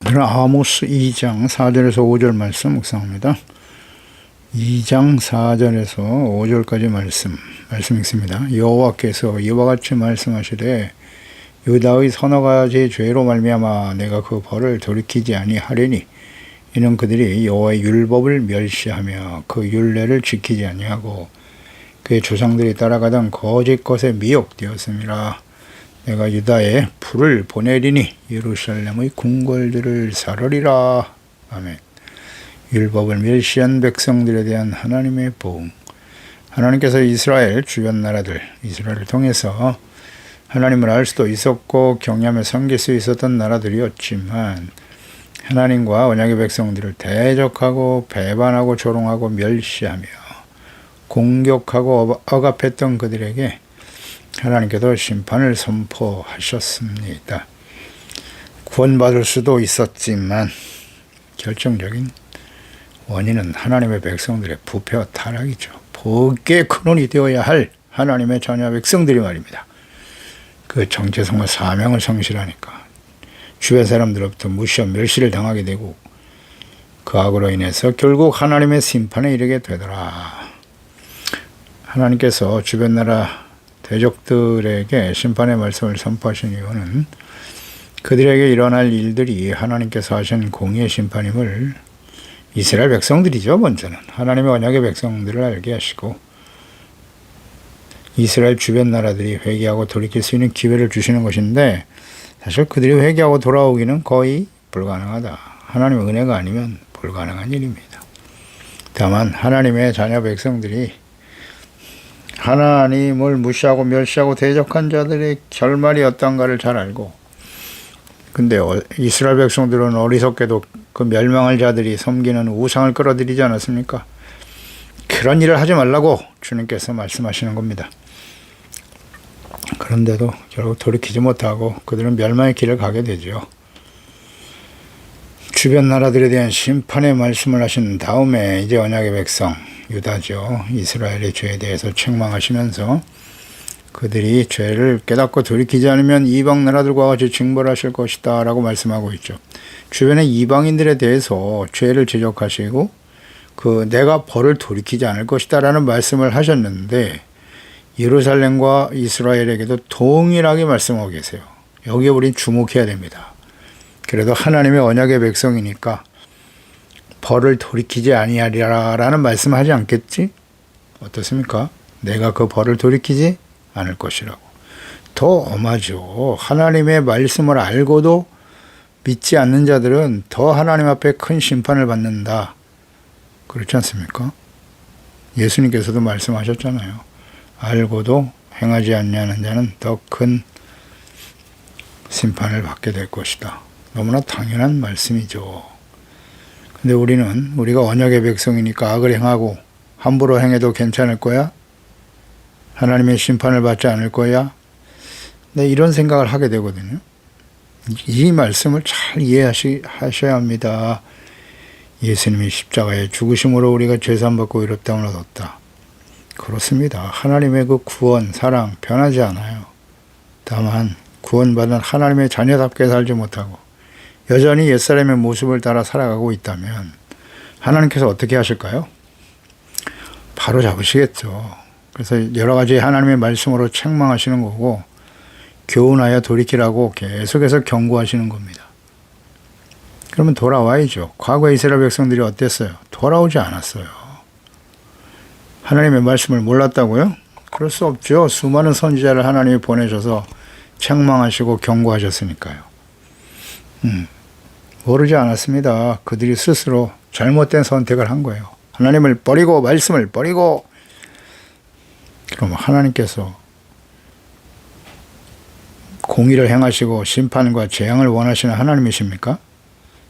오늘은 아모스 2장 4절에서 5절 말씀 묵상합니다. 2장 4절에서 5절까지 말씀 읽습니다. 여호와께서 이와 같이 말씀하시되 유다의 서너 가지 죄로 말미암아 내가 그 벌을 돌이키지 아니하리니 이는 그들이 여호와의 율법을 멸시하며 그 율례를 지키지 아니하고 그의 조상들이 따라가던 거짓 것에 미혹되었음이라. 내가 유다에 불을 보내리니 예루살렘의 궁궐들을 사르리라. 아멘. 율법을 멸시한 백성들에 대한 하나님의 보응. 하나님께서 이스라엘 주변 나라들, 이스라엘을 통해서 하나님을 알 수도 있었고 경외하며 섬길 수 있었던 나라들이었지만 하나님과 언약의 백성들을 대적하고 배반하고 조롱하고 멸시하며 공격하고 억압했던 그들에게 하나님께서 심판을 선포하셨습니다. 구원받을 수도 있었지만 결정적인 원인은 하나님의 백성들의 부패와 타락이죠. 복의 근원이 되어야 할 하나님의 자녀 백성들이 말입니다. 그 정체성과 사명을 성실하니까 주변 사람들로부터 무시와 멸시를 당하게 되고 그 악으로 인해서 결국 하나님의 심판에 이르게 되더라. 하나님께서 주변 나라 대적들에게 심판의 말씀을 선포하신 이유는 그들에게 일어날 일들이 하나님께서 하신 공의의 심판임을 이스라엘 백성들이죠. 먼저는 하나님의 언약의 백성들을 알게 하시고 이스라엘 주변 나라들이 회개하고 돌이킬 수 있는 기회를 주시는 것인데 사실 그들이 회개하고 돌아오기는 거의 불가능하다. 하나님의 은혜가 아니면 불가능한 일입니다. 다만 하나님의 자녀 백성들이 하나님을 무시하고 멸시하고 대적한 자들의 결말이 어떤가를 잘 알고, 근데 이스라엘 백성들은 어리석게도 그 멸망할 자들이 섬기는 우상을 끌어들이지 않았습니까? 그런 일을 하지 말라고 주님께서 말씀하시는 겁니다. 그런데도 결국 돌이키지 못하고 그들은 멸망의 길을 가게 되죠. 주변 나라들에 대한 심판의 말씀을 하신 다음에 이제 언약의 백성 유다죠. 이스라엘의 죄에 대해서 책망하시면서 그들이 죄를 깨닫고 돌이키지 않으면 이방 나라들과 같이 징벌하실 것이다 라고 말씀하고 있죠. 주변의 이방인들에 대해서 죄를 지적하시고 내가 벌을 돌이키지 않을 것이다 라는 말씀을 하셨는데 예루살렘과 이스라엘에게도 동일하게 말씀하고 계세요. 여기에 우린 주목해야 됩니다. 그래도 하나님의 언약의 백성이니까 벌을 돌이키지 아니하리라 라는 말씀을 하지 않겠지? 어떻습니까? 내가 그 벌을 돌이키지 않을 것이라고. 더 엄하죠. 하나님의 말씀을 알고도 믿지 않는 자들은 더 하나님 앞에 큰 심판을 받는다. 그렇지 않습니까? 예수님께서도 말씀하셨잖아요. 알고도 행하지 않냐는 자는 더 큰 심판을 받게 될 것이다. 너무나 당연한 말씀이죠. 근데 우리가 언약의 백성이니까 악을 행하고 함부로 행해도 괜찮을 거야? 하나님의 심판을 받지 않을 거야? 네, 이런 생각을 하게 되거든요. 이 말씀을 잘 이해하셔야 합니다. 예수님이 십자가에 죽으심으로 우리가 죄산받고 의롭다함을 얻었다. 그렇습니다. 하나님의 그 구원, 사랑 변하지 않아요. 다만 구원받은 하나님의 자녀답게 살지 못하고 여전히 옛사람의 모습을 따라 살아가고 있다면 하나님께서 어떻게 하실까요? 바로 잡으시겠죠. 그래서 여러 가지 하나님의 말씀으로 책망하시는 거고 교훈하여 돌이키라고 계속해서 경고하시는 겁니다. 그러면 돌아와야죠. 과거 이스라엘 백성들이 어땠어요? 돌아오지 않았어요. 하나님의 말씀을 몰랐다고요? 그럴 수 없죠. 수많은 선지자를 하나님이 보내셔서 책망하시고 경고하셨으니까요. 모르지 않았습니다. 그들이 스스로 잘못된 선택을 한 거예요. 하나님을 버리고 말씀을 버리고. 그럼 하나님께서 공의를 행하시고 심판과 재앙을 원하시는 하나님이십니까?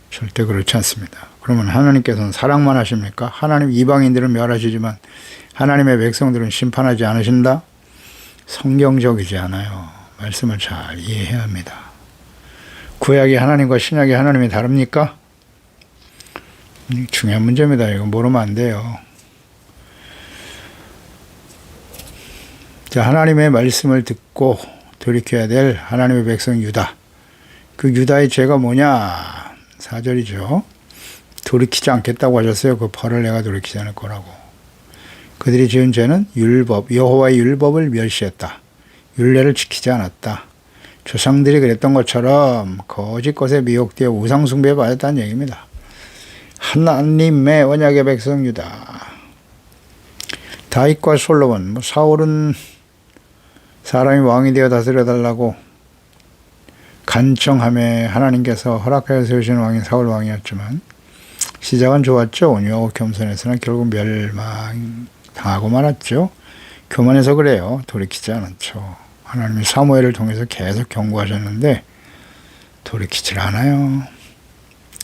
절대 그렇지 않습니다. 그러면 하나님께서는 사랑만 하십니까? 하나님 이방인들은 멸하시지만 하나님의 백성들은 심판하지 않으신다? 성경적이지 않아요. 말씀을 잘 이해해야 합니다. 구약의 하나님과 신약의 하나님이 다릅니까? 중요한 문제입니다. 이거 모르면 안 돼요. 자, 하나님의 말씀을 듣고 돌이켜야 될 하나님의 백성 유다. 그 유다의 죄가 뭐냐? 4절이죠. 돌이키지 않겠다고 하셨어요. 그 벌을 내가 돌이키지 않을 거라고. 그들이 지은 죄는 율법, 여호와의 율법을 멸시했다. 율례를 지키지 않았다. 조상들이 그랬던 것처럼 거짓 것에 미혹되어 우상숭배에 빠졌다는 얘기입니다. 하나님의 언약의 백성 유다. 다윗과 솔로몬, 사울은 사람이 왕이 되어 다스려달라고 간청함에 하나님께서 허락하여 세우신 왕이 사울 왕이었지만 시작은 좋았죠. 온유하고 겸손했으나 결국 멸망당하고 말았죠. 교만해서 그래요. 돌이키지 않았죠. 하나님이 사무엘을 통해서 계속 경고하셨는데 돌이키질 않아요.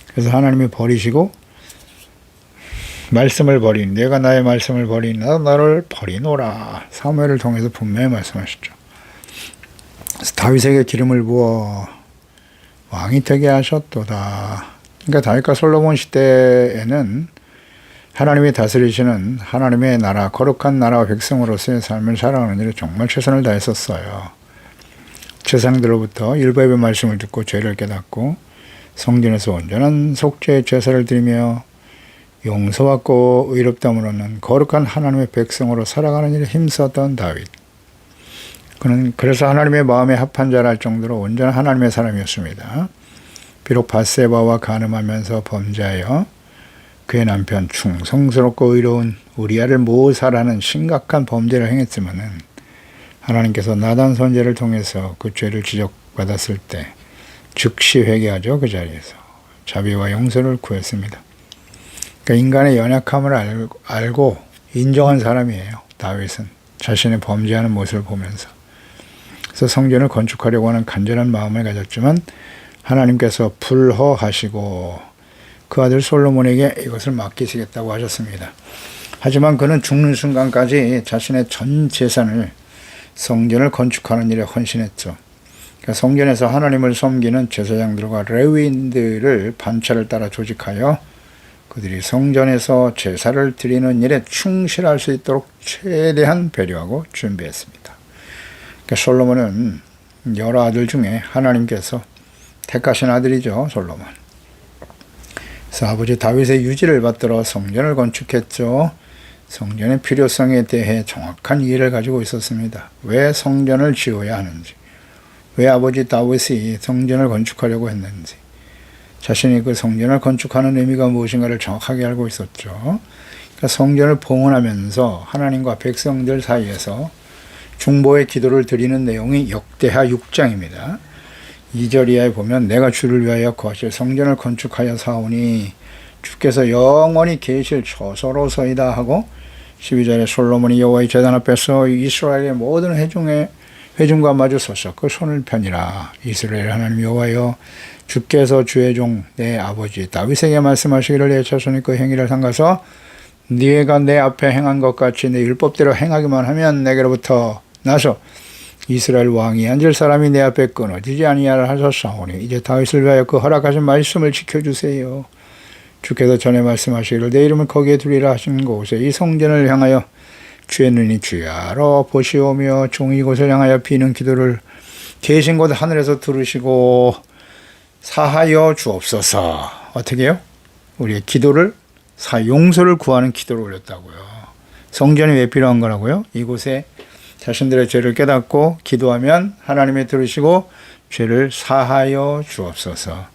그래서 하나님이 버리시고 말씀을 버린, 내가 나의 말씀을 버린, 나도 너를 버리노라. 사무엘을 통해서 분명히 말씀하셨죠. 그래서 다윗에게 기름을 부어 왕이 되게 하셨도다. 그러니까 다윗과 솔로몬 시대에는 하나님이 다스리시는 하나님의 나라, 거룩한 나라와 백성으로서의 삶을 살아가는 일에 정말 최선을 다했었어요. 제사장들로부터 율법의 말씀을 듣고 죄를 깨닫고 성전에서 온전한 속죄의 제사를 드리며 용서받고 의롭다함을 얻는 거룩한 하나님의 백성으로 살아가는 일에 힘썼던 다윗. 그는 그래서 하나님의 마음에 합한 자라 할 정도로 온전한 하나님의 사람이었습니다. 비록 밧세바와 간음하면서 범죄하여 그의 남편 충성스럽고 의로운 우리아를 모살하는 심각한 범죄를 행했지만은 하나님께서 나단 선지자를 통해서 그 죄를 지적받았을 때 즉시 회개하죠. 그 자리에서 자비와 용서를 구했습니다. 그러니까 인간의 연약함을 알고 인정한 사람이에요. 다윗은 자신의 범죄하는 모습을 보면서. 그래서 성전을 건축하려고 하는 간절한 마음을 가졌지만 하나님께서 불허하시고 그 아들 솔로몬에게 이것을 맡기시겠다고 하셨습니다. 하지만 그는 죽는 순간까지 자신의 전 재산을 성전을 건축하는 일에 헌신했죠. 그러니까 성전에서 하나님을 섬기는 제사장들과 레위인들을 반차를 따라 조직하여 그들이 성전에서 제사를 드리는 일에 충실할 수 있도록 최대한 배려하고 준비했습니다. 그러니까 솔로몬은 여러 아들 중에 하나님께서 택하신 아들이죠. 솔로몬. 그래서 아버지 다윗의 유지를 받들어 성전을 건축했죠. 성전의 필요성에 대해 정확한 이해를 가지고 있었습니다. 왜 성전을 지어야 하는지, 왜 아버지 다윗이 성전을 건축하려고 했는지, 자신이 그 성전을 건축하는 의미가 무엇인가를 정확하게 알고 있었죠. 그러니까 성전을 봉헌하면서 하나님과 백성들 사이에서 중보의 기도를 드리는 내용이 역대하 6장입니다. 2절 이하에 보면 내가 주를 위하여 거하실 성전을 건축하여 사오니 주께서 영원히 계실 처소로서이다 하고 12절에 솔로몬이 여호와의 제단 앞에서 이스라엘의 모든 회중과 마주 서서 그 손을 펴니라. 이스라엘 하나님 여호와여 주께서 주의 종 내 아버지 다윗에게 말씀하시기를 내 자손이 그 행위를 삼가서 네가 내 앞에 행한 것 같이 내 율법대로 행하기만 하면 내게로부터 나서 이스라엘 왕이 앉을 사람이 내 앞에 끊어지지 아니하라 하셨사오니 이제 다윗을 위하여 그 허락하신 말씀을 지켜주세요. 주께서 전에 말씀하시기를 내 이름을 거기에 두리라 하신 곳에 이 성전을 향하여 주의 눈이 주야로 보시오며 종이 이곳을 향하여 비는 기도를 계신 곳 하늘에서 들으시고 사하여 주옵소서. 어떻게 해요? 우리의 기도를 용서를 구하는 기도를 올렸다고요. 성전이 왜 필요한 거라고요? 이곳에 자신들의 죄를 깨닫고 기도하면 하나님이 들으시고 죄를 사하여 주옵소서.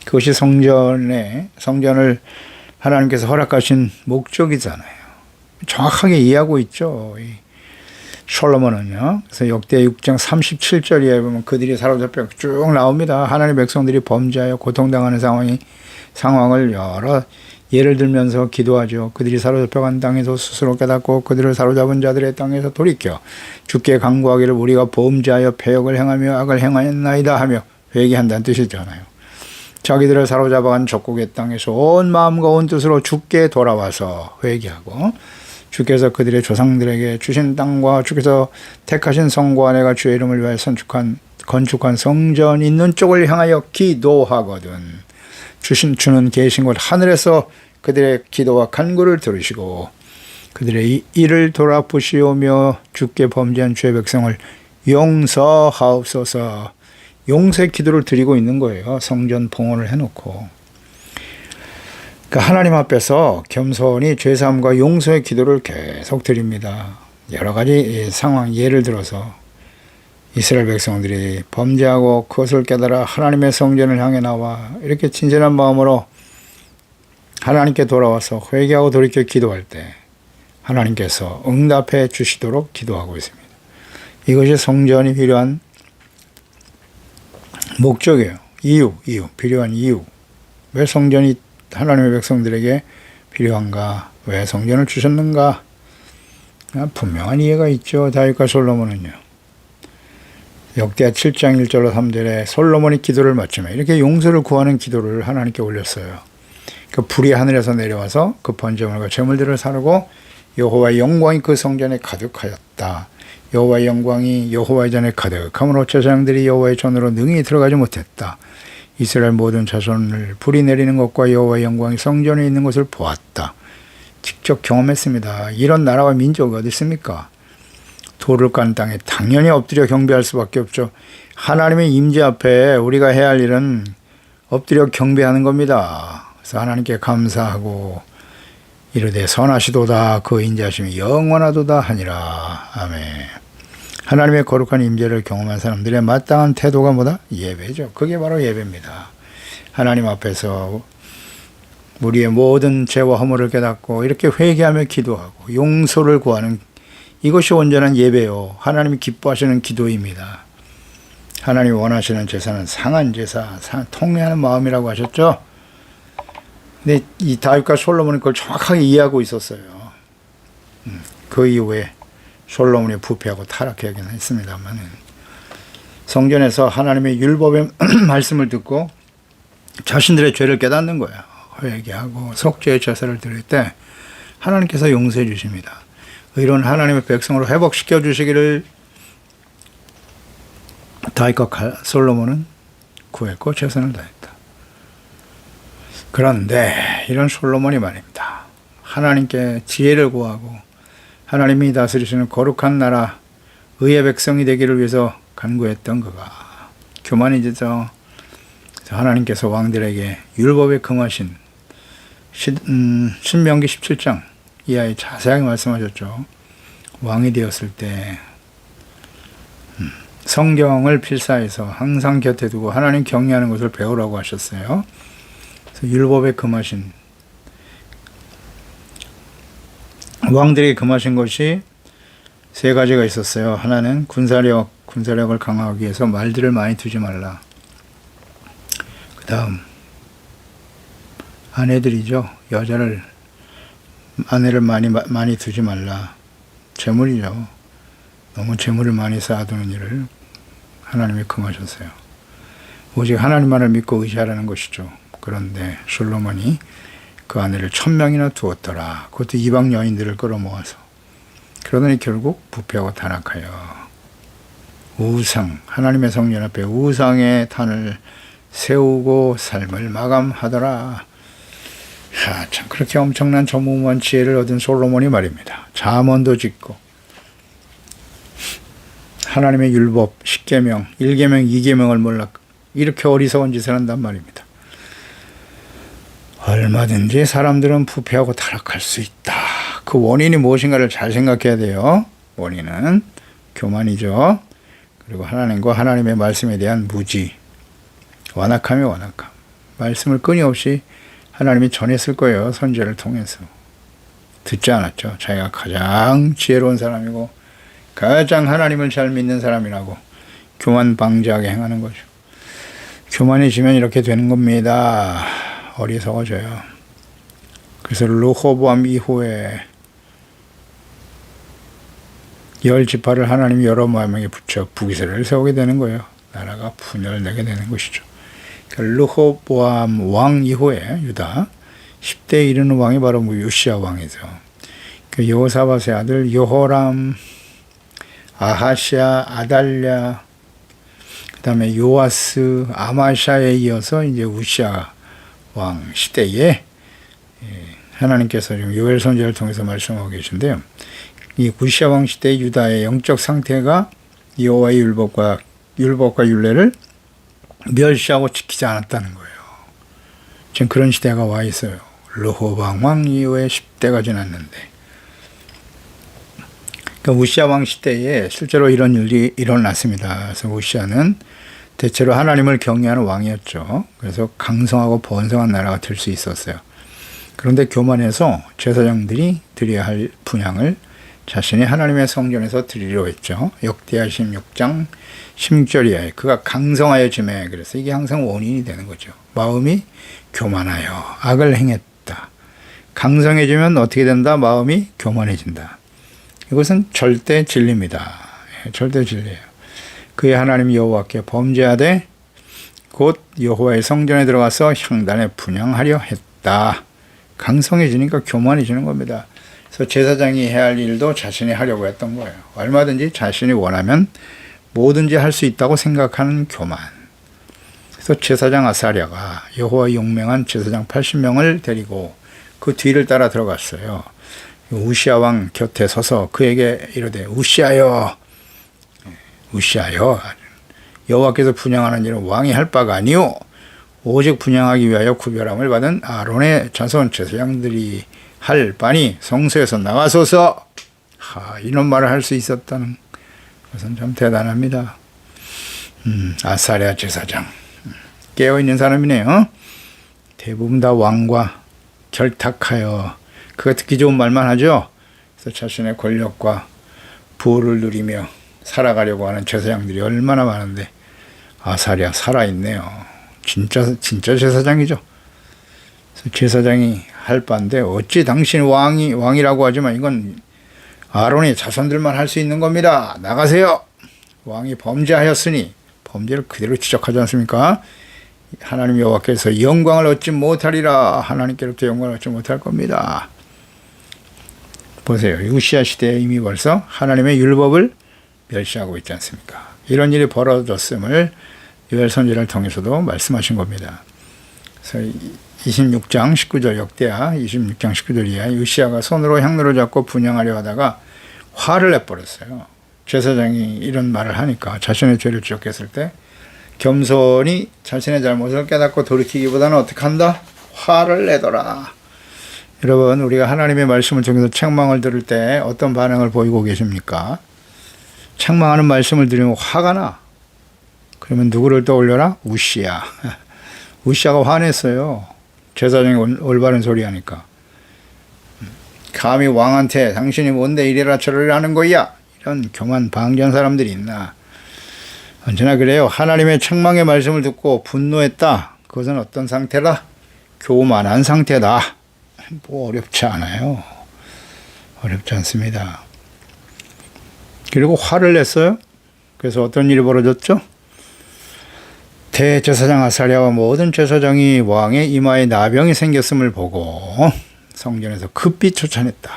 그것이 성전을 하나님께서 허락하신 목적이잖아요. 정확하게 이해하고 있죠. 솔로몬은요. 그래서 역대 6장 37절 이하에 보면 그들이 사로잡혀 쭉 나옵니다. 하나님의 백성들이 범죄하여 고통당하는 상황을 여러 예를 들면서 기도하죠. 그들이 사로잡혀간 땅에서 스스로 깨닫고 그들을 사로잡은 자들의 땅에서 돌이켜 주께 간구하기를 우리가 범죄하여 패역을 행하며 악을 행하였나이다 하며 회개한다는 뜻이잖아요. 자기들을 사로잡아간 적국의 땅에서 온 마음과 온 뜻으로 주께 돌아와서 회개하고 주께서 그들의 조상들에게 주신 땅과 주께서 택하신 성과 내가 주의 이름을 위하여 건축한 성전 있는 쪽을 향하여 기도하거든. 주는 계신 곳 하늘에서 그들의 기도와 간구를 들으시고 그들의 일을 돌아보시오며 주께 범죄한 주의 백성을 용서하옵소서. 용서의 기도를 드리고 있는 거예요. 성전 봉헌을 해놓고. 그러니까 하나님 앞에서 겸손히 죄사함과 용서의 기도를 계속 드립니다. 여러 가지 상황, 예를 들어서 이스라엘 백성들이 범죄하고 그것을 깨달아 하나님의 성전을 향해 나와 이렇게 진실한 마음으로 하나님께 돌아와서 회개하고 돌이켜 기도할 때 하나님께서 응답해 주시도록 기도하고 있습니다. 이것이 성전이 필요한 목적이에요. 이유, 필요한 이유. 왜 성전이 하나님의 백성들에게 필요한가? 왜 성전을 주셨는가? 분명한 이해가 있죠. 다윗과 솔로몬은요. 역대하 7장 1절로 3절에 솔로몬이 기도를 마치며 이렇게 용서를 구하는 기도를 하나님께 올렸어요. 그 불이 하늘에서 내려와서 그 번제물과 제물들을 사르고 여호와의 영광이 그 성전에 가득하였다. 여호와의 영광이 여호와의 전에 가득함으로 제사장들이 여호와의 전으로 능히 들어가지 못했다. 이스라엘 모든 자손을 불이 내리는 것과 여호와의 영광이 성전에 있는 것을 보았다. 직접 경험했습니다. 이런 나라와 민족이 어디 있습니까? 돌을 깐 땅에 당연히 엎드려 경배할 수밖에 없죠. 하나님의 임재 앞에 우리가 해야 할 일은 엎드려 경배하는 겁니다. 그래서 하나님께 감사하고 이르되 선하시도다 그 인자하심이 영원하도다 하니라. 아멘. 하나님의 거룩한 임재를 경험한 사람들의 마땅한 태도가 뭐다? 예배죠. 그게 바로 예배입니다. 하나님 앞에서 우리의 모든 죄와 허물을 깨닫고 이렇게 회개하며 기도하고 용서를 구하는 이것이 온전한 예배요. 하나님이 기뻐하시는 기도입니다. 하나님이 원하시는 제사는 상한 제사, 통회하는 마음이라고 하셨죠. 근데 이 다윗과 솔로몬이 그걸 정확하게 이해하고 있었어요. 그 이후에 솔로몬이 부패하고 타락하긴 했습니다만 성전에서 하나님의 율법의 말씀을 듣고 자신들의 죄를 깨닫는 거예요. 회개하고 속죄의 제사를 드릴 때 하나님께서 용서해 주십니다. 의로운 하나님의 백성으로 회복시켜 주시기를 다윗과 솔로몬은 구했고 최선을 다했다. 그런데 이런 솔로몬이 말입니다. 하나님께 지혜를 구하고 하나님이 다스리시는 거룩한 나라 의의 백성이 되기를 위해서 간구했던 그가 교만해져서 하나님께서 왕들에게 율법에 금하신 신명기 17장 이하에 자세하게 말씀하셨죠. 왕이 되었을 때 성경을 필사해서 항상 곁에 두고 하나님 경외하는 것을 배우라고 하셨어요. 그래서 율법에 금하신 왕들이 금하신 것이 세 가지가 있었어요. 하나는 군사력을 강화하기 위해서 말들을 많이 두지 말라. 그 다음 아내들이죠. 아내를 많이 두지 말라. 재물이죠. 너무 재물을 많이 쌓아두는 일을 하나님이 금하셨어요. 오직 하나님만을 믿고 의지하라는 것이죠. 그런데 솔로몬이 그 아내를 1000명이나 두었더라. 그것도 이방 여인들을 끌어모아서. 그러더니 결국 부패하고 타락하여 우상, 하나님의 성전 앞에 우상의 단을 세우고 삶을 마감하더라. 참 그렇게 엄청난 전무후무한 지혜를 얻은 솔로몬이 말입니다. 잠언도 짓고 하나님의 율법 10계명, 1계명, 2계명을 몰라 이렇게 어리석은 짓을 한단 말입니다. 얼마든지 사람들은 부패하고 타락할 수 있다. 그 원인이 무엇인가를 잘 생각해야 돼요. 원인은 교만이죠. 그리고 하나님과 하나님의 말씀에 대한 무지, 완악함이 완악함. 말씀을 끊임없이 하나님이 전했을 거예요. 선지자를 통해서. 듣지 않았죠. 자기가 가장 지혜로운 사람이고 가장 하나님을 잘 믿는 사람이라고 교만방지하게 행하는 거죠. 교만해지면 이렇게 되는 겁니다. 어리석어져요. 그래서 르호보암 이후에 10지파를 하나님이 여러 모양에 붙여 북이스라엘을 세우게 되는 거예요. 나라가 분열되게 되는 것이죠. 르호보암 왕 이후에 유다 10대에 이르는 왕이 바로 요시야 왕이죠. 그 여호사밧의 아들 여호람, 아하시아, 아달랴, 그 다음에 요아스, 아마샤에 이어서 이제 우시야 왕 시대에 하나님께서 지금 요엘 선지자를 통해서 말씀하고 계신데요. 이 우시야 왕 시대 유다의 영적 상태가 여호와의 율법과 율례를 멸시하고 지키지 않았다는 거예요. 지금 그런 시대가 와 있어요. 르호방 왕 이후에 10대가 지났는데, 그러니까 우시아 왕 시대에 실제로 이런 일이 일어났습니다. 그래서 우시아는 대체로 하나님을 경외하는 왕이었죠. 그래서 강성하고 번성한 나라가 될 수 있었어요. 그런데 교만해서 제사장들이 드려야 할 분향을 자신이 하나님의 성전에서 드리려 했죠. 역대하 16장 16절 이하에 그가 강성하여짐에, 그래서 이게 항상 원인이 되는 거죠. 마음이 교만하여 악을 행했다. 강성해지면 어떻게 된다? 마음이 교만해진다. 이것은 절대 진리입니다. 절대 진리예요. 그의 하나님 여호와께 범죄하되 곧 여호와의 성전에 들어가서 향단에 분향하려 했다. 강성해지니까 교만해지는 겁니다. 그래서 제사장이 해야 할 일도 자신이 하려고 했던 거예요. 얼마든지 자신이 원하면 뭐든지 할 수 있다고 생각하는 교만. 그래서 제사장 아사랴가 여호와 용맹한 제사장 80명을 데리고 그 뒤를 따라 들어갔어요. 우시아 왕 곁에 서서 그에게 이르되 우시아여, 우시아여, 여호와께서 분향하는 일은 왕이 할 바가 아니오. 오직 분향하기 위하여 구별함을 받은 아론의 자손 제사장들이 할 바니 성소에서 나가소서. 이런 말을 할 수 있었다는 것은 참 대단합니다. 아사랴 제사장 깨어있는 사람이네요. 대부분 다 왕과 결탁하여, 그가 듣기 좋은 말만 하죠. 그래서 자신의 권력과 부를 누리며 살아가려고 하는 제사장들이 얼마나 많은데, 아사랴 살아있네요. 진짜 제사장이죠. 그래서 제사장이 할 바인데 어찌 당신 왕이라고 하지만 이건 아론의 자손들만 할 수 있는 겁니다. 나가세요. 왕이 범죄하였으니, 범죄를 그대로 지적하지 않습니까? 하나님 여호와께서 영광을 얻지 못하리라. 하나님께로부터 영광을 얻지 못할 겁니다. 보세요. 우시아 시대에 이미 벌써 하나님의 율법을 멸시하고 있지 않습니까? 이런 일이 벌어졌음을 요엘 선지자를 통해서도 말씀하신 겁니다. 그래서 26장 19절 역대하 26장 19절 이하에 우시아가 손으로 향로를 잡고 분향하려 하다가 화를 내버렸어요. 제사장이 이런 말을 하니까 자신의 죄를 지적했을 때 겸손히 자신의 잘못을 깨닫고 돌이키기보다는 어떻게 한다? 화를 내더라. 여러분, 우리가 하나님의 말씀을 통해서 책망을 들을 때 어떤 반응을 보이고 계십니까? 책망하는 말씀을 들으면 화가 나. 그러면 누구를 떠올려라? 우시아. 우시아가 화냈어요. 제사장이 올바른 소리 하니까. 감히 왕한테 당신이 뭔데 이래라 저래라 하는 거야? 이런 교만 방지한 사람들이 있나? 언제나 그래요. 하나님의 책망의 말씀을 듣고 분노했다. 그것은 어떤 상태다? 교만한 상태다. 뭐 어렵지 않아요. 어렵지 않습니다. 그리고 화를 냈어요. 그래서 어떤 일이 벌어졌죠? 대제사장 아사랴와 모든 제사장이 왕의 이마에 나병이 생겼음을 보고 성전에서 급히 쫓아냈다.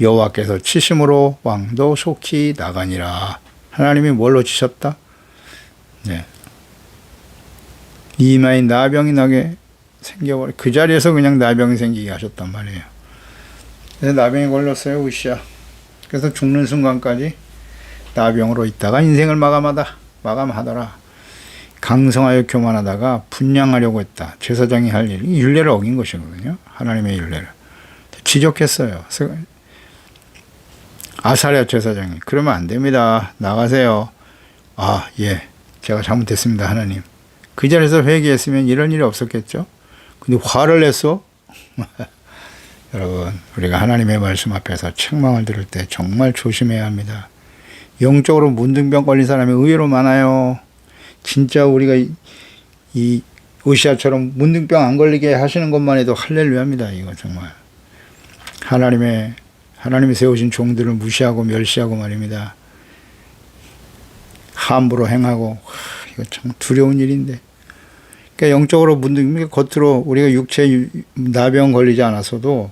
여호와께서 치심으로 왕도 속히 나가니라. 하나님이 뭘로 치셨다? 네. 이마에 나병이 나게 생겨버려. 그 자리에서 그냥 나병이 생기게 하셨단 말이에요. 그래서 나병이 걸렸어요, 우시아. 그래서 죽는 순간까지 나병으로 있다가 인생을 마감하더라. 강성하여 교만하다가 분향하려고 했다. 제사장이 할 일이 율례를 어긴 것이거든요. 하나님의 율례를 지적했어요. 아사랴 제사장이 그러면 안 됩니다. 나가세요. 예, 제가 잘못했습니다, 하나님. 그 자리에서 회개했으면 이런 일이 없었겠죠. 근데 화를 냈어. 여러분, 우리가 하나님의 말씀 앞에서 책망을 들을 때 정말 조심해야 합니다. 영적으로 문둥병 걸린 사람이 의외로 많아요. 진짜 우리가 이 우시아처럼 문둥병 안 걸리게 하시는 것만 해도 할렐루야입니다. 이거 정말 하나님이 세우신 종들을 무시하고 멸시하고 말입니다. 함부로 행하고, 이거 참 두려운 일인데. 그러니까 영적으로 문둥병, 겉으로 우리가 육체 나병 걸리지 않았어도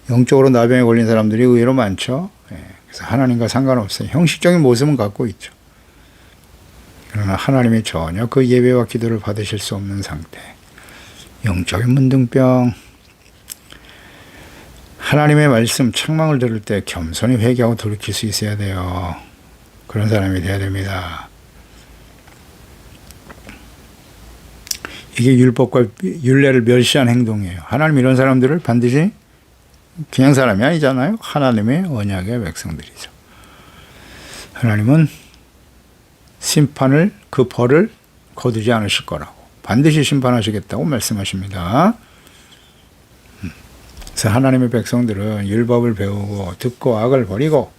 영적으로 나병에 걸린 사람들이 의외로 많죠. 그래서 하나님과 상관없어요. 형식적인 모습은 갖고 있죠. 그러나 하나님이 전혀 그 예배와 기도를 받으실 수 없는 상태. 영적인 문둥병. 하나님의 말씀, 책망을 들을 때 겸손히 회개하고 돌이킬 수 있어야 돼요. 그런 사람이 되어야 됩니다. 이게 율법과 율례를 멸시한 행동이에요. 하나님 이런 사람들을 반드시 그냥 사람이 아니잖아요. 하나님의 언약의 백성들이죠. 하나님은 심판을, 그 벌을 거두지 않으실 거라고, 반드시 심판하시겠다고 말씀하십니다. 그래서 하나님의 백성들은 율법을 배우고 듣고 악을 버리고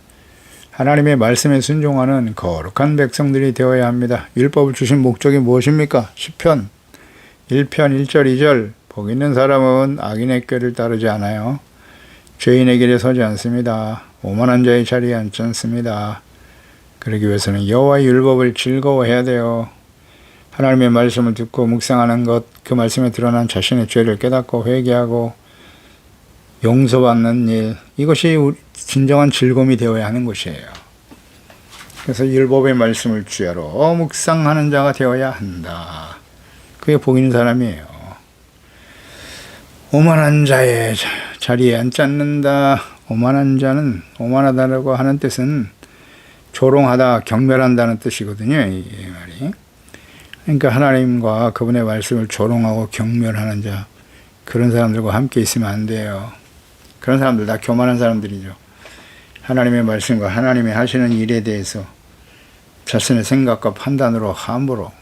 하나님의 말씀에 순종하는 거룩한 백성들이 되어야 합니다. 율법을 주신 목적이 무엇입니까? 시편 1편 1절 2절 복 있는 사람은 악인의 꾀를 따르지 않아요. 죄인의 길에 서지 않습니다. 오만한 자의 자리에 앉지 않습니다. 그러기 위해서는 여호와의 율법을 즐거워해야 돼요. 하나님의 말씀을 듣고 묵상하는 것, 그 말씀에 드러난 자신의 죄를 깨닫고 회개하고 용서받는 일, 이것이 진정한 즐거움이 되어야 하는 것이에요. 그래서 율법의 말씀을 주야로 묵상하는 자가 되어야 한다. 그게 복 있는 사람이에요. 오만한 자의 자리에 앉지 않는다. 오만한 자는, 오만하다라고 하는 뜻은 조롱하다, 경멸한다는 뜻이거든요. 이 말이. 그러니까 하나님과 그분의 말씀을 조롱하고 경멸하는 자, 그런 사람들과 함께 있으면 안 돼요. 그런 사람들 다 교만한 사람들이죠. 하나님의 말씀과 하나님의 하시는 일에 대해서 자신의 생각과 판단으로 함부로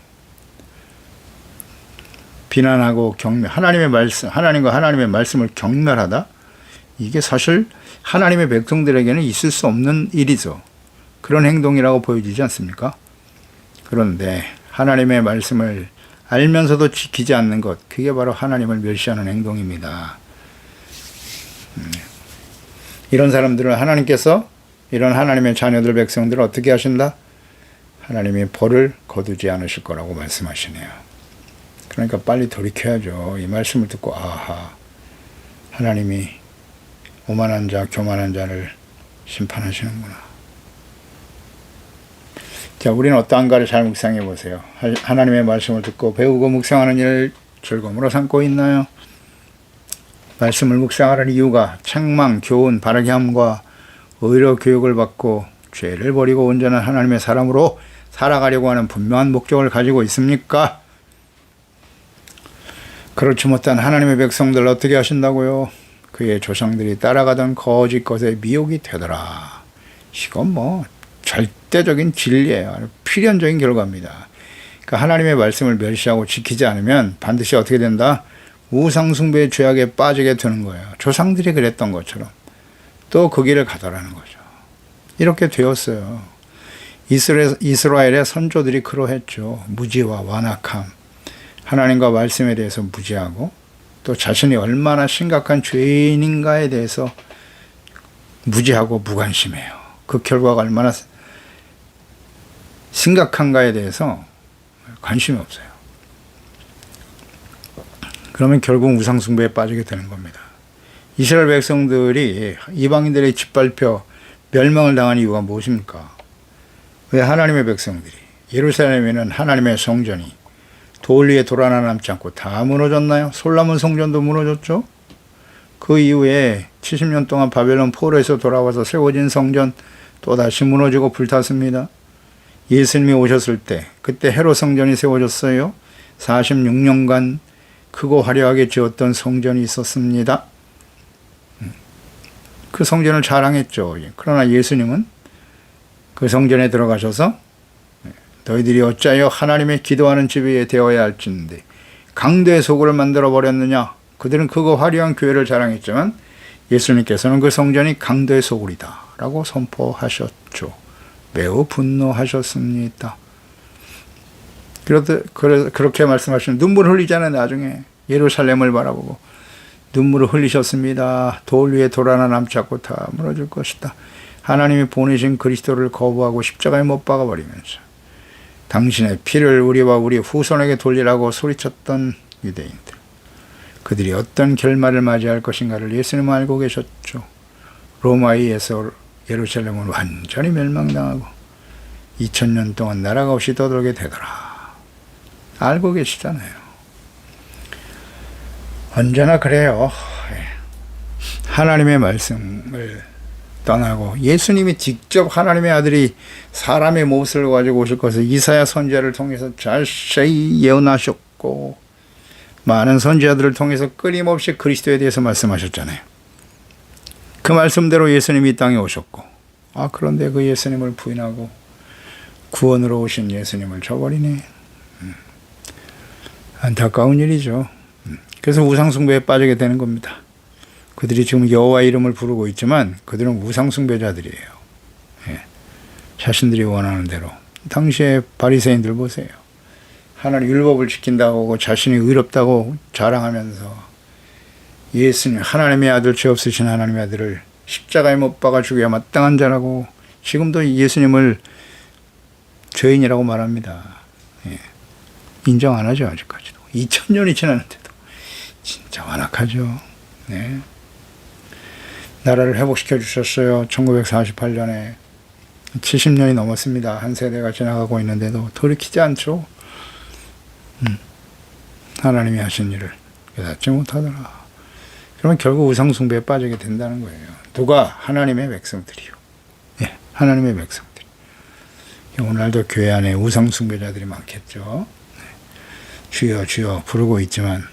비난하고 경멸, 하나님의 말씀, 하나님과 하나님의 말씀을 경멸하다? 이게 사실 하나님의 백성들에게는 있을 수 없는 일이죠. 그런 행동이라고 보여지지 않습니까? 그런데 하나님의 말씀을 알면서도 지키지 않는 것, 그게 바로 하나님을 멸시하는 행동입니다. 이런 사람들은 하나님께서 이런 하나님의 자녀들 백성들을 어떻게 하신다? 하나님이 벌을 거두지 않으실 거라고 말씀하시네요. 그러니까 빨리 돌이켜야죠. 이 말씀을 듣고 아하, 하나님이 오만한 자, 교만한 자를 심판하시는구나. 자, 우리는 어떠한가를 잘 묵상해 보세요. 하나님의 말씀을 듣고 배우고 묵상하는 일을 즐거움으로 삼고 있나요? 말씀을 묵상하는 이유가 책망, 교훈, 바르게 함과 의로 교육을 받고 죄를 버리고 온전한 하나님의 사람으로 살아가려고 하는 분명한 목적을 가지고 있습니까? 그렇지 못한 하나님의 백성들 어떻게 하신다고요? 그의 조상들이 따라가던 거짓 것에 미혹이 되더라. 이건 뭐 절대적인 진리예요. 필연적인 결과입니다. 그러니까 하나님의 말씀을 멸시하고 지키지 않으면 반드시 어떻게 된다? 우상숭배의 죄악에 빠지게 되는 거예요. 조상들이 그랬던 것처럼 또 그 길을 가더라는 거죠. 이렇게 되었어요. 이스라엘의 선조들이 그러했죠. 무지와 완악함, 하나님과 말씀에 대해서 무지하고 또 자신이 얼마나 심각한 죄인인가에 대해서 무지하고 무관심해요. 그 결과가 얼마나 심각한가에 대해서 관심이 없어요. 그러면 결국 우상숭배에 빠지게 되는 겁니다. 이스라엘 백성들이 이방인들의 짓밟혀 멸망을 당한 이유가 무엇입니까? 왜 하나님의 백성들이, 예루살렘에는 하나님의 성전이 돌 위에 돌 하나 남지 않고 다 무너졌나요? 솔로몬 성전도 무너졌죠. 그 이후에 70년 동안 바벨론 포로에서 돌아와서 세워진 성전 또다시 무너지고 불탔습니다. 예수님이 오셨을 때 그때 헤롯 성전이 세워졌어요. 46년간 크고 화려하게 지었던 성전이 있었습니다. 그 성전을 자랑했죠. 그러나 예수님은 그 성전에 들어가셔서 너희들이 어찌하여 하나님의 기도하는 집이 되어야 할진데 강도의 소굴을 만들어 버렸느냐. 그들은 크고 화려한 교회를 자랑했지만 예수님께서는 그 성전이 강도의 소굴이다 라고 선포하셨죠. 매우 분노하셨습니다. 그렇게 말씀하시면 눈물을 흘리잖아요. 나중에 예루살렘을 바라보고 눈물을 흘리셨습니다. 돌 위에 돌 하나 남지 않고 다 무너질 것이다. 하나님이 보내신 그리스도를 거부하고 십자가에 못 박아버리면서 당신의 피를 우리와 우리 후손에게 돌리라고 소리쳤던 유대인들, 그들이 어떤 결말을 맞이할 것인가를 예수님은 알고 계셨죠. 로마에 의해서 예루살렘은 완전히 멸망당하고 2000년 동안 나라가 없이 떠돌게 되더라. 알고 계시잖아요. 언제나 그래요. 하나님의 말씀을 떠나고 예수님이 직접 하나님의 아들이 사람의 모습을 가지고 오실 것을 이사야 선지자를 통해서 자세히 예언하셨고 많은 선지자들을 통해서 끊임없이 그리스도에 대해서 말씀하셨잖아요. 그 말씀대로 예수님이 이 땅에 오셨고, 그런데 그 예수님을 부인하고 구원으로 오신 예수님을 저버리네. 안타까운 일이죠. 그래서 우상숭배에 빠지게 되는 겁니다. 그들이 지금 여호와 이름을 부르고 있지만 그들은 우상숭배자들이에요. 자신들이 원하는 대로. 당시에 바리새인들 보세요. 하나님 율법을 지킨다고 자신이 의롭다고 자랑하면서 예수님, 하나님의 아들, 죄 없으신 하나님의 아들을 십자가에 못 박아 죽여야 마땅한 자라고 지금도 예수님을 죄인이라고 말합니다. 인정 안 하죠, 아직까지도. 2000년이 지났는데도. 진짜 완악하죠. 네. 나라를 회복시켜 주셨어요. 1948년에 70년이 넘었습니다. 한 세대가 지나가고 있는데도 돌이키지 않죠. 하나님이 하신 일을 깨닫지 못하더라. 그러면 결국 우상숭배에 빠지게 된다는 거예요. 누가? 하나님의 백성들이요. 하나님의 백성들. 오늘도 교회 안에 우상숭배자들이 많겠죠. 주여 주여 부르고 있지만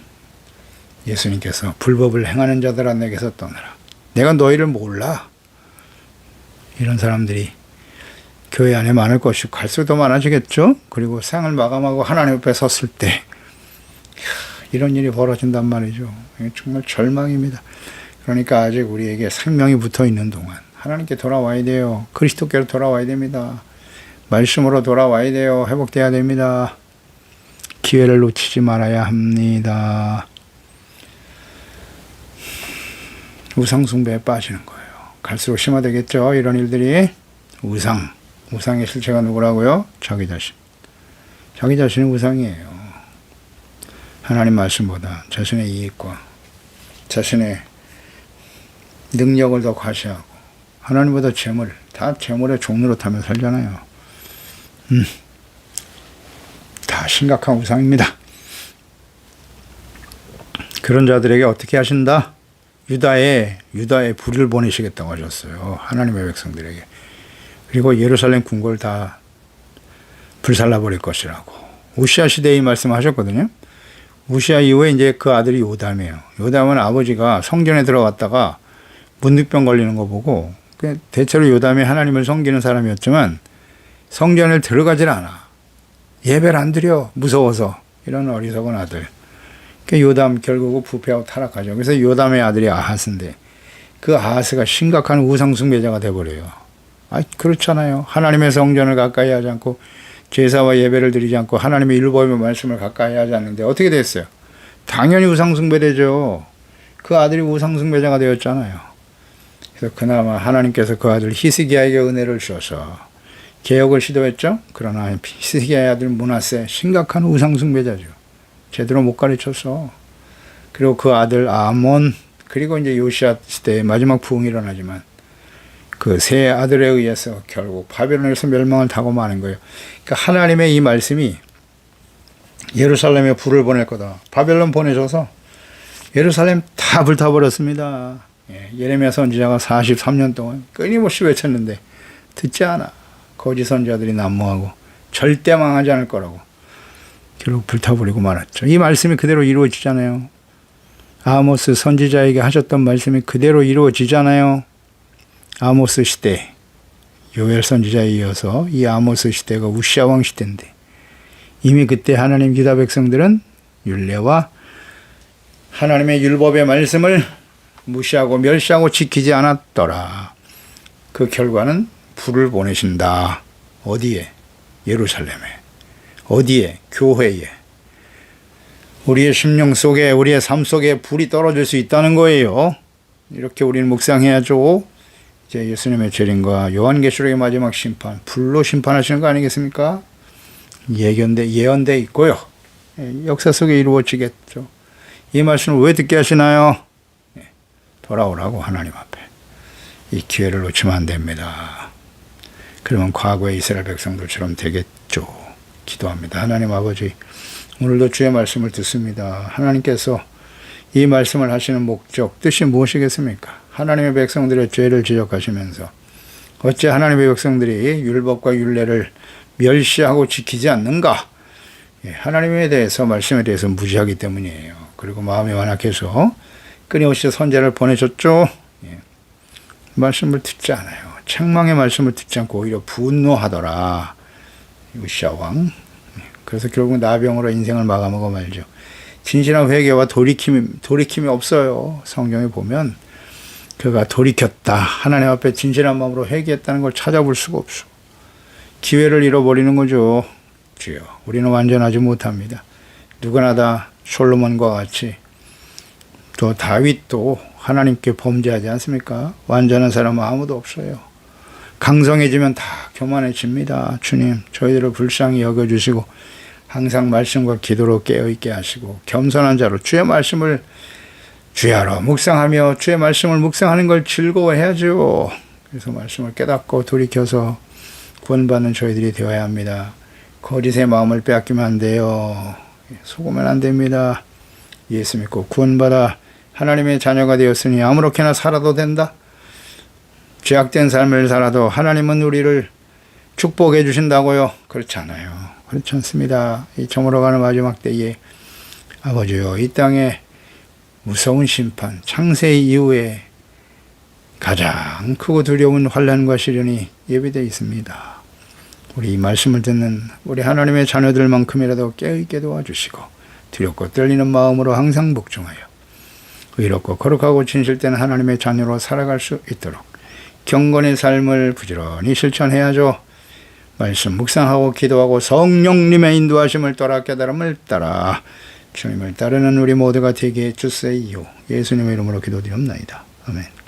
예수님께서 불법을 행하는 자들아 내게서 떠나라. 내가 너희를 몰라. 이런 사람들이 교회 안에 많을 것이고 갈수록 더 많아지겠죠. 그리고 생을 마감하고 하나님 앞에 섰을 때 이런 일이 벌어진단 말이죠. 정말 절망입니다. 그러니까 아직 우리에게 생명이 붙어 있는 동안 하나님께 돌아와야 돼요. 그리스도께로 돌아와야 됩니다. 말씀으로 돌아와야 돼요. 회복돼야 됩니다. 기회를 놓치지 말아야 합니다. 우상숭배에 빠지는 거예요. 갈수록 심화되겠죠. 이런 일들이. 우상의 실체가 누구라고요? 자기 자신. 자기 자신이 우상이에요. 하나님 말씀보다 자신의 이익과 자신의 능력을 더 과시하고 하나님보다 재물, 다 재물의 종로로 타며 살잖아요. 다 심각한 우상입니다. 그런 자들에게 어떻게 하신다? 유다에 불을 보내시겠다고 하셨어요. 하나님의 백성들에게. 그리고 예루살렘 궁궐 다 불살라버릴 것이라고. 우시아 시대에 이 말씀하셨거든요. 우시아 이후에 이제 그 아들이 요담이에요. 요담은 아버지가 성전에 들어갔다가 문득병 걸리는 거 보고, 대체로 요담이 하나님을 섬기는 사람이었지만 성전을 들어가질 않아. 예배를 안 드려. 무서워서. 이런 어리석은 아들. 요담 결국 부패하고 타락하죠. 그래서 요담의 아들이 아하스인데 그 아하스가 심각한 우상숭배자가 돼버려요. 그렇잖아요. 하나님의 성전을 가까이 하지 않고 제사와 예배를 드리지 않고 하나님의 율법의 말씀을 가까이 하지 않는데 어떻게 됐어요? 당연히 우상숭배되죠. 그 아들이 우상숭배자가 되었잖아요. 그래서 그나마 하나님께서 그 아들 히스기야에게 은혜를 주셔서 개혁을 시도했죠. 그러나 히스기야의 아들 므낫세 심각한 우상숭배자죠. 제대로 못 가르쳤어. 그리고 그 아들 아몬, 그리고 이제 요시아 시대에 마지막 부흥이 일어나지만 그 세 아들에 의해서 결국 바벨론에서 멸망을 타고 마는 거예요. 그러니까 하나님의 이 말씀이 예루살렘에 불을 보낼 거다. 바벨론 보내셔서 예루살렘 다 불타버렸습니다. 예레미야 선지자가 43년 동안 끊임없이 외쳤는데 듣지 않아. 거짓 선지자들이 난무하고 절대 망하지 않을 거라고. 결국 불타버리고 말았죠. 이 말씀이 그대로 이루어지잖아요. 아모스 선지자에게 하셨던 말씀이 그대로 이루어지잖아요. 아모스 시대, 요엘 선지자에 이어서 이 아모스 시대가 우시아 왕 시대인데 이미 그때 하나님 유다 백성들은 율례와 하나님의 율법의 말씀을 무시하고 멸시하고 지키지 않았더라. 그 결과는 불을 보내신다. 어디에? 예루살렘에. 어디에? 교회에. 우리의 심령 속에, 우리의 삶 속에 불이 떨어질 수 있다는 거예요. 이렇게 우리는 묵상해야죠. 이제 예수님의 재림과 요한계시록의 마지막 심판, 불로 심판하시는 거 아니겠습니까? 예언돼 있고요. 역사 속에 이루어지겠죠. 이 말씀을 왜 듣게 하시나요? 돌아오라고 하나님 앞에. 이 기회를 놓치면 안 됩니다. 그러면 과거의 이스라엘 백성들처럼 되겠죠. 기도합니다. 하나님 아버지, 오늘도 주의 말씀을 듣습니다. 하나님께서 이 말씀을 하시는 목적, 뜻이 무엇이겠습니까? 하나님의 백성들의 죄를 지적하시면서 어째 하나님의 백성들이 율법과 율례를 멸시하고 지키지 않는가? 하나님에 대해서, 말씀에 대해서 무지하기 때문이에요. 그리고 마음이 완악해서 끊임없이 선제를 보내셨죠. 예. 말씀을 듣지 않아요. 책망의 말씀을 듣지 않고 오히려 분노하더라. 우시아 왕. 그래서 결국 나병으로 인생을 마감하고 말죠. 진실한 회개와 돌이킴이 없어요. 성경에 보면 그가 돌이켰다. 하나님 앞에 진실한 마음으로 회개했다는 걸 찾아볼 수가 없어. 기회를 잃어버리는 거죠. 주여, 우리는 완전하지 못합니다. 누구나 다 솔로몬과 같이 또 다윗도 하나님께 범죄하지 않습니까? 완전한 사람은 아무도 없어요. 강성해지면 다 교만해집니다. 주님, 저희들을 불쌍히 여겨주시고 항상 말씀과 기도로 깨어있게 하시고 겸손한 자로 주의 말씀을 주야로 묵상하며 주의 말씀을 묵상하는 걸 즐거워해야죠. 그래서 말씀을 깨닫고 돌이켜서 구원받는 저희들이 되어야 합니다. 거짓의 마음을 빼앗기면 안 돼요. 속으면 안 됩니다. 예수 믿고 구원받아 하나님의 자녀가 되었으니 아무렇게나 살아도 된다. 죄악된 삶을 살아도 하나님은 우리를 축복해 주신다고요? 그렇지 않아요. 그렇지 않습니다. 이 저물어가는 마지막 때에 아버지요, 이 땅에 무서운 심판, 창세 이후에 가장 크고 두려운 환난과 시련이 예비되어 있습니다. 우리 이 말씀을 듣는 우리 하나님의 자녀들만큼이라도 깨어있게 도와주시고 두렵고 떨리는 마음으로 항상 복종하여 의롭고 거룩하고 진실된 하나님의 자녀로 살아갈 수 있도록 경건의 삶을 부지런히 실천해야죠. 말씀 묵상하고 기도하고 성령님의 인도하심을 따라 깨달음을 따라 주님을 따르는 우리 모두가 되게 해주세요. 예수님의 이름으로 기도드립니다. 아멘.